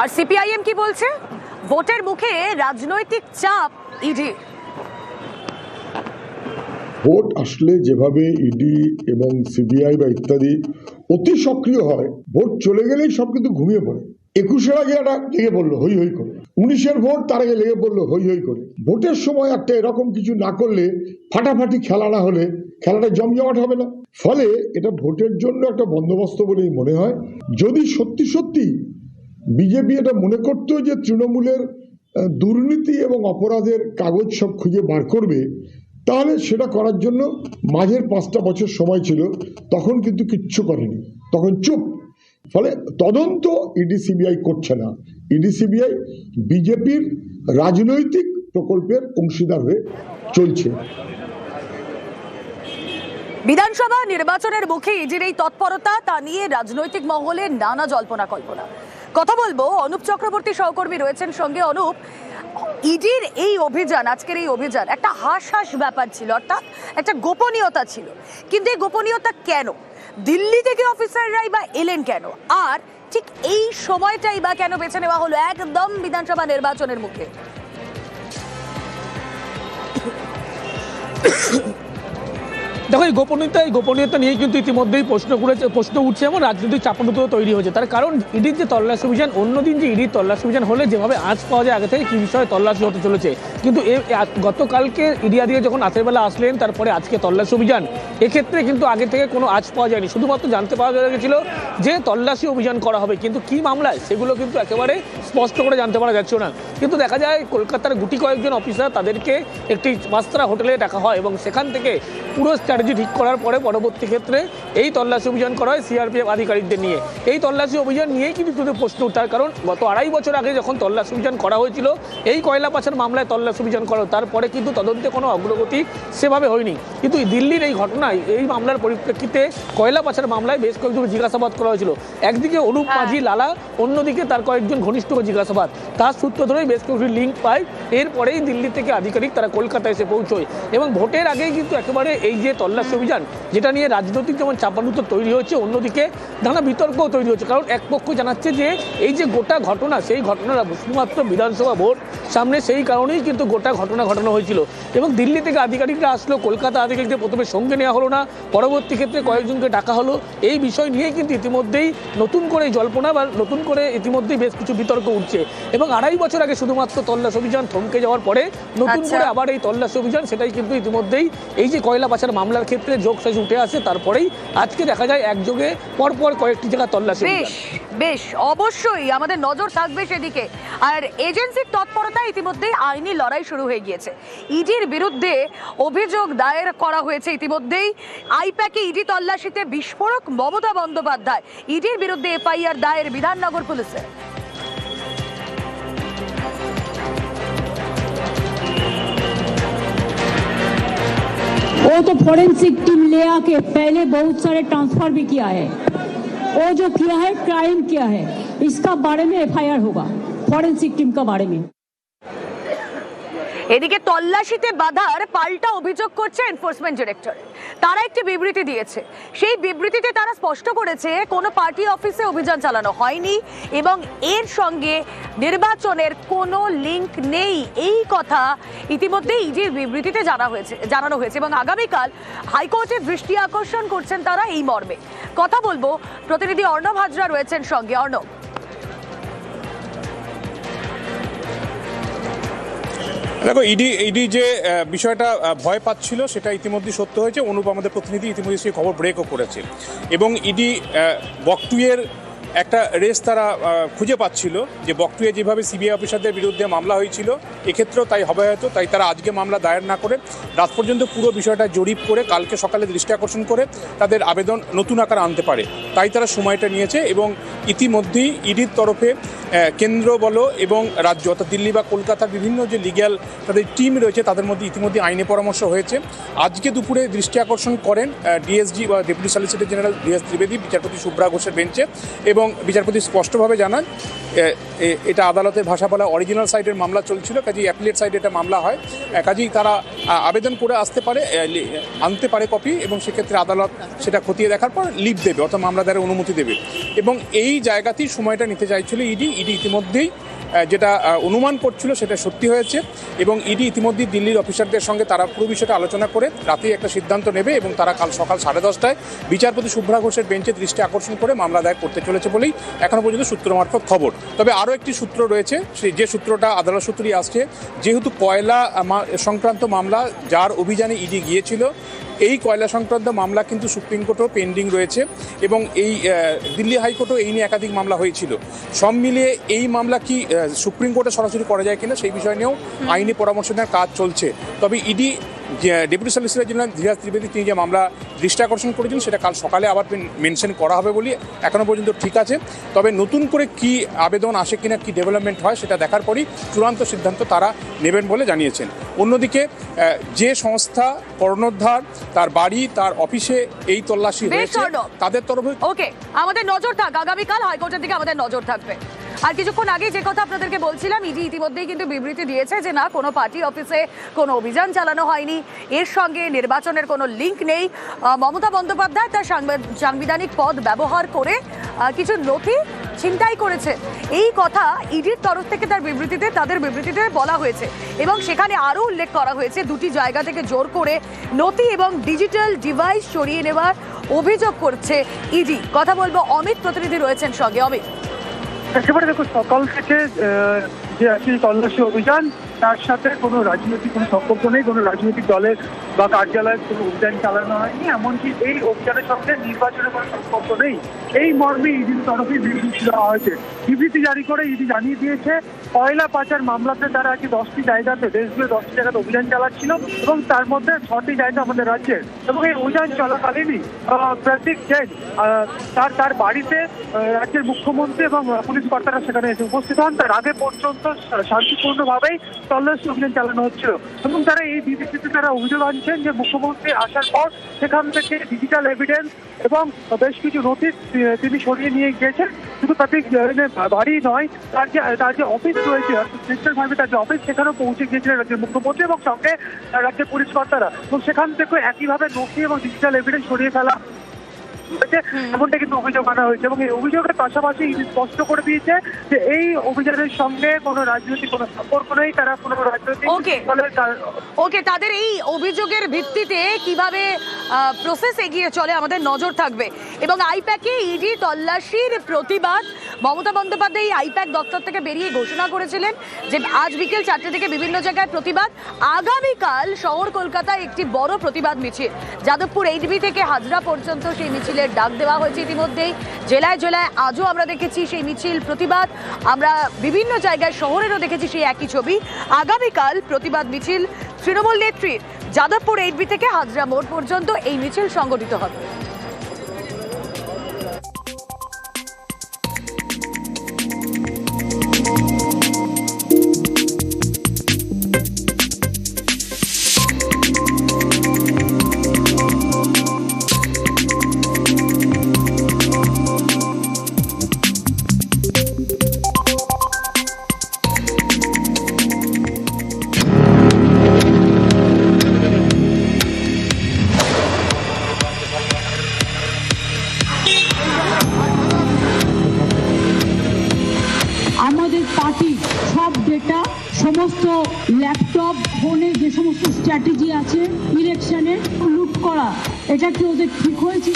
আর CPIM কি বলছে? ভোটের মুখে রাজনৈতিক চাপ ইডি। ভোট আসলে যেভাবে ইডি এবং সিবিআই বা ইত্যাদি অতি সক্রিয় হয়, ভোট চলে গেলেই সব কিন্তু ঘুমিয়ে পড়ে। 21-এর আগে একটা লেগে পড়লো হই হই করে, 19-এর ভোট তার আগে লেগে পড়লো হই হই করে। ভোটের সময় একটা এরকম কিছু না করলে, ফাটাফাটি খেলা না হলে খেলাটা জমজমাট হবে না। ফলে এটা ভোটের জন্য একটা বন্দোবস্ত বলেই মনে হয়। যদি সত্যি সত্যি বিজেপি এটা মনে করতো যে তৃণমূলের দুর্নীতি এবং অপরাধের কাগজ সব খুঁজে বার করবে, তাহলে সেটা করার জন্য মাঝের 5টা বছর সময় ছিল, তখন কিন্তু কিচ্ছু করেনি, তখন চুপ। ফলে তদন্ত ইডি সিবিআই করছে না। ইডি সিবিআই বিজেপির রাজনৈতিক প্রকল্পের অংশীদার হয়ে চলছে। বিধানসভা নির্বাচনের মুখে ইডির এই তৎপরতা, তা নিয়ে রাজনৈতিক মহলে নানা জল্পনা কল্পনা। কথা বলবো অনুপ চক্রবর্তী সহকর্মী রয়েছেন সঙ্গে। অনুপ, ইডির এই অভিযান, আজকের এই অভিযান একটা হাস ব্যাপার ছিল, অর্থাৎ একটা গোপনীয়তা ছিল। কিন্তু এই গোপনীয়তা কেন? দিল্লি থেকে অফিসাররাই বা এলেন কেন? আর ঠিক এই সময়টাই বা কেন বেছে নেওয়া হলো একদম বিধানসভা নির্বাচনের মুখে? দেখো, এই গোপনীয়তা নিয়ে কিন্তু ইতিমধ্যেই প্রশ্ন উঠছে এবং রাজনৈতিক চাপানুতো তৈরি হয়েছে। তার কারণ ইডির যে তল্লাশি অভিযান, অন্যদিন যে ইডির তল্লাশি অভিযান হলে যেভাবে আজ পাওয়া যায় আগে থেকে কি বিষয়ে তল্লাশি হতে চলেছে, কিন্তু গতকালকে ইডি আদিকে যখন রাতের বেলা আসলেন, তারপরে আজকে তল্লাশি অভিযান, এক্ষেত্রে কিন্তু আগে থেকে কোনো আজ পাওয়া যায়নি। শুধুমাত্র জানতে পাওয়া গেছিল যে তল্লাশি অভিযান করা হবে, কিন্তু কি মামলায় সেগুলো কিন্তু একেবারে স্পষ্ট করে জানতে পারা যাচ্ছে না। কিন্তু দেখা যায় কলকাতার গুটি কয়েকজন অফিসার, তাদেরকে একটি মাস্তারা হোটেলে ডাকা হয় এবং সেখান থেকে পুরো স্ট্র্যাটেজি ঠিক করার পরে পরবর্তী ক্ষেত্রে এই তল্লাশি অভিযান করা হয় সিআরপিএফ আধিকারিকদের নিয়ে। এই তল্লাশি অভিযান নিয়েই কিন্তু প্রশ্ন উঠার কারণ গত 2.5 বছর আগে যখন তল্লাশি অভিযান করা হয়েছিল, এই কয়লা পাচার মামলায় তল্লাশি অভিযান করা, তারপরে কিন্তু তদন্তে কোনো অগ্রগতি সেভাবে হয়নি। কিন্তু দিল্লির এই ঘটনায়, এই মামলার পরিপ্রেক্ষিতে কয়লা পাচার মামলায় বেশ কয়েকজন জিজ্ঞাসাবাদ করা হয়েছিল। একদিকে অনুপ মাঝি লালা, অন্যদিকে তার কয়েকজন ঘনিষ্ঠ জিজ্ঞাসাবাদ, তার সূত্র ধরেই বেশ কয়েকটি লিঙ্ক পায়। এরপরেই দিল্লি থেকে আধিকারিক তারা কলকাতায় এসে পৌঁছয় এবং ভোটের আগেই কিন্তু একেবারে এই যে তল্লাশি অভিযান, যেটা নিয়ে রাজনৈতিক যেমন চাপানুতো তৈরি হচ্ছে, অন্যদিকে নানা বিতর্কও তৈরি হচ্ছে। কারণ এক পক্ষ জানাচ্ছে যে এই যে গোটা ঘটনা, সেই ঘটনাটা শুধুমাত্র বিধানসভা ভোট সামনে, সেই কারণেই কিন্তু গোটা ঘটনা ঘটানো হয়েছিল। এবং দিল্লি থেকে আধিকারিকরা আসলো, কলকাতা আধিকারিকদের প্রথমে সঙ্গে নেওয়া হলো না, পরবর্তী ক্ষেত্রে কয়েকজনকে ডাকা হলো। এই বিষয় নিয়ে কিন্তু ইতিমধ্যেই নতুন করে জল্পনা বা নতুন করে ইতিমধ্যেই বেশ কিছু বিতর্ক উঠছে। এবং 2.5 বছর আগে শুধুমাত্র তল্লাশি অভিযান থমকে যাওয়ার পরে নতুন করে আবার এই তল্লাশি অভিযান, সেটাই কিন্তু ইতিমধ্যেই এই যে কয়লা পাচার মামলার ক্ষেত্রে যোগসাজ উঠে আসে। তারপরেই আজকে দেখা যায় একযোগে পরপর কয়েকটি জায়গা তল্লাশি। বেশ অবশ্যই আমাদের নজর থাকবে সেদিকে। আর এজেন্সির তৎপরতা, ইতিমধ্যেই আইনি লড়াই শুরু হয়ে গিয়েছে। ইডির বিরুদ্ধে অভিযোগ দায়ের করা হয়েছে ইতিমধ্যেই। আইপ্যাকে ইডি তল্লাশিতে বিস্ফোরক মমতা বন্দ্যোপাধ্যায়, ইডির বিরুদ্ধে এফআইআর দায়ের বিধাননগর পুলিশের। वो तो फॉरेंसिक टीम ले आके पहले बहुत सारे ट्रांसफर भी किया है। वो जो किया है क्राइम किया है, इसका बारे में एफआईआर होगा फॉरेंसिक टीम का बारे में। এদিকে তল্লাশিতে বাধার পাল্টা অভিযোগ করছে এনফোর্সমেন্ট ডিরেক্টর। তারা একটি বিবৃতি দিয়েছে। সেই বিবৃতিতে তারা স্পষ্ট করেছে কোনো পার্টি অফিসে অভিযান চালানো হয়নি এবং এর সঙ্গে নির্বাচনের কোনো লিঙ্ক নেই। এই কথা ইতিমধ্যে ইডির বিবৃতিতে জানানো হয়েছে এবং আগামীকাল হাইকোর্টের দৃষ্টি আকর্ষণ করছেন তারা এই মর্মে। কথা বলবো, প্রতিনিধি অর্ণব হাজরা রয়েছেন সঙ্গে। অর্ণব, দেখো, ইডি যে বিষয়টা ভয় পাচ্ছিল সেটা ইতিমধ্যে সত্য হয়েছে। অনুপ আমাদের প্রতিনিধি ইতিমধ্যে সেই খবর ব্রেকও করেছে এবং ইডি বকটুয়ের একটা রেস তারা খুঁজে পাচ্ছিল যে বকটুয়ে যেভাবে সিবিআই অফিসারদের বিরুদ্ধে মামলা হয়েছিল, এক্ষেত্রেও তাই হবে হয়তো। তাই তারা আজকে মামলা দায়ের না করে রাত পর্যন্ত পুরো বিষয়টা জরিপ করে কালকে সকালে দৃষ্টি আকর্ষণ করে তাদের আবেদন নতুন আকার আনতে পারে, তাই তারা সময়টা নিয়েছে। এবং ইতিমধ্যেই ইডির তরফে কেন্দ্র বলো এবং রাজ্য অর্থাৎ দিল্লি বা কলকাতার বিভিন্ন যে লিগ্যাল তাদের টিম রয়েছে, তাদের মধ্যে ইতিমধ্যে আইনি পরামর্শ হয়েছে। আজকে দুপুরে দৃষ্টি আকর্ষণ করেন ডিএসজি বা deputy solicitor general DS Trivedi বিচারপতি শুভ্রা ঘোষের বেঞ্চে এবং এবং বিচারপতি স্পষ্টভাবে জানান এটা আদালতের ভাষা বলা অরিজিনাল সাইডের মামলা চলছিল, কাজেই অ্যাপিলেট সাইডে এটা মামলা হয়, কাজেই তারা আবেদন করে আনতে পারে কপি, এবং সেক্ষেত্রে আদালত সেটা খতিয়ে দেখার পর লিভ দেবে, অর্থাৎ মামলাদারের অনুমতি দেবে। এবং এই জায়গাতেই সময়টা নিতে চাইছিল ইডি ইতিমধ্যেই যেটা অনুমান করছিল সেটা সত্যি হয়েছে, এবং ইডি ইতিমধ্যেই দিল্লির অফিসারদের সঙ্গে তারা পুরো বিষয়টা আলোচনা করে রাতেই একটা সিদ্ধান্ত নেবে, এবং তারা কাল সকাল 10:30টায় বিচারপতি শুভ্রা ঘোষের বেঞ্চে দৃষ্টি আকর্ষণ করে মামলা দায়ের করতে চলেছে বলেই এখনো পর্যন্ত সূত্র মারফত খবর। তবে আরও একটি সূত্র রয়েছে, যে সূত্রটা আদালত সূত্রেই আসছে, যেহেতু কয়লা সংক্রান্ত মামলা যার অভিযানে ইডি গিয়েছিল, এই কয়লা সংক্রান্ত মামলা কিন্তু সুপ্রিম কোর্টেও পেন্ডিং রয়েছে, এবং এই দিল্লি হাইকোর্টও এই নিয়ে একাধিক মামলা হয়েছিল। সব মিলিয়ে এই মামলা কি সুপ্রিম কোর্টে সরাসরি করা যায় কিনা সেই বিষয় নিয়েও আইনি পরামর্শ নেওয়ার কাজ চলছে। তবে ED deputy solicitor general Dhiraj Trivedi তিনি যে মামলা দৃষ্টি আকর্ষণ করেছেন সেটা কাল সকালে আবার মেনশন করা হবে বলে এখনও পর্যন্ত ঠিক আছে। তবে নতুন করে কি আবেদন আসে কিনা, কি ডেভেলপমেন্ট হয় সেটা দেখার পরই চূড়ান্ত সিদ্ধান্ত তারা নেবেন বলে জানিয়েছেন। অন্যদিকে যে সংস্থা কর্ণধার, তার বাড়ি, তার অফিসে এই তল্লাশি হয়েছে, তাদের তরফে ওকে, আমাদের নজর থাক, আগামীকাল হাইকোর্টের দিকে আমাদের নজর থাকবে। আর কিছুক্ষণ আগে যে কথা আপনাদেরকে বলছিলাম, ইডি ইতিমধ্যেই কিন্তু বিবৃতি দিয়েছে যে না, কোনো পার্টি অফিসে কোনো অভিযান চালানো হয়নি, এর সঙ্গে নির্বাচনের কোনো লিঙ্ক নেই। মমতা বন্দ্যোপাধ্যায় তার সাংবিধানিক পদ ব্যবহার করে কিছু নথি ছিনতাই করেছে, এই কথা ইডির তরফ থেকে তাদের বিবৃতিতে বলা হয়েছে, এবং সেখানে আরও উল্লেখ করা হয়েছে দুটি জায়গা থেকে জোর করে নথি এবং ডিজিটাল ডিভাইস সরিয়ে নেওয়ার অভিযোগ করছে ইডি। কথা বলবো, অমিত প্রতিনিধি রয়েছেন সঙ্গে। অমিত, একেবারে দেখো, সকাল থেকে যে একটি তল্লাশি অভিযান, তার সাথে কোনো রাজনৈতিক কোনো সম্পর্ক নেই, কোনো রাজনৈতিক দলের বা কার্যালয়ের কোনো অভিযান চালানো হয়নি, এমনকি এই অভিযানের সঙ্গে নির্বাচনের কোনো সম্পর্ক নেই, এই মর্মে ইডির তরফে বিবৃতি দেওয়া হয়েছে। বিবৃতি জারি করে ইডি জানিয়ে দিয়েছে কয়লা পাচার মামলাতে তারা আজকে 10টি জায়গাতে, দেশগুলো 10টি জায়গাতে অভিযান চালাচ্ছিল, এবং তার মধ্যে 6টি জায়গা আমাদের রাজ্যের। এবং এই অভিযান চলাকালীনই প্রতীক জৈন তার বাড়িতে রাজ্যের মুখ্যমন্ত্রী এবং পুলিশ কর্তারা সেখানে এসে উপস্থিত হন। তার আগে পর্যন্ত শান্তিপূর্ণভাবেই তল্লাশি অভিযান চালানো হচ্ছিল, এবং তারা এই বিবৃতিতে তারা অভিযোগ আনছেন যে মুখ্যমন্ত্রী আসার পর সেখান থেকে ডিজিটাল এভিডেন্স এবং বেশ কিছু নোটিশ তিনি সরিয়ে নিয়ে গিয়েছেন। শুধু প্রতীক জৈনের বাড়ি নয়, তার যে অফিস রয়েছে, নিশ্চয়ভাবে তার যে অফিস, সেখানেও পৌঁছে গিয়েছিলেন রাজ্যের মুখ্যমন্ত্রী এবং সঙ্গে রাজ্যের পুলিশ কর্তারা, এবং সেখান থেকে একইভাবে নথি এবং ডিজিটাল এভিডেন্স সরিয়ে ফেলা এমনটা কিন্তু অভিযোগ আনা হয়েছে। এবং এই অভিযোগের পাশাপাশি স্পষ্ট করে দিয়েছে যে এই অভিযানের সঙ্গে কোনো রাজনৈতিক কোনো সম্পর্ক নেই, তারা কোনো রাজনৈতিক ওকে, তাদের এই অভিযোগের ভিত্তিতে কিভাবে প্রসেস এগিয়ে চলে আমাদের নজর থাকবে। এবং আইপ্যাকে ইডি তল্লাশির প্রতিবাদ, মমতা বন্দ্যোপাধ্যায় এই আইপ্যাক দপ্তর থেকে বেরিয়ে ঘোষণা করেছিলেন যে আজ বিকেল 4টে থেকে বিভিন্ন জায়গায় প্রতিবাদ, আগামীকাল শহর কলকাতায় একটি বড় প্রতিবাদ মিছিল, যাদবপুর এইচবি থেকে হাজরা পর্যন্ত সেই মিছিলের ডাক দেওয়া হয়েছে ইতিমধ্যেই। জেলায় জেলায় আজও আমরা দেখেছি সেই মিছিল, প্রতিবাদ, আমরা বিভিন্ন জায়গায় শহরেরও দেখেছি সেই একই ছবি। আগামীকাল প্রতিবাদ মিছিল তৃণমূল নেত্রীর যাদবপুর এইচবি থেকে হাজরা মোড় পর্যন্ত এই মিছিল সংগঠিত হবে। আমাদের পার্টি সব ডেটা, সমস্ত ল্যাপটপ, ফোনে যে সমস্ত স্ট্র্যাটেজি আছে ইলেকশনে লুট করা, এটা কি ওদের ঠিক হয়েছে?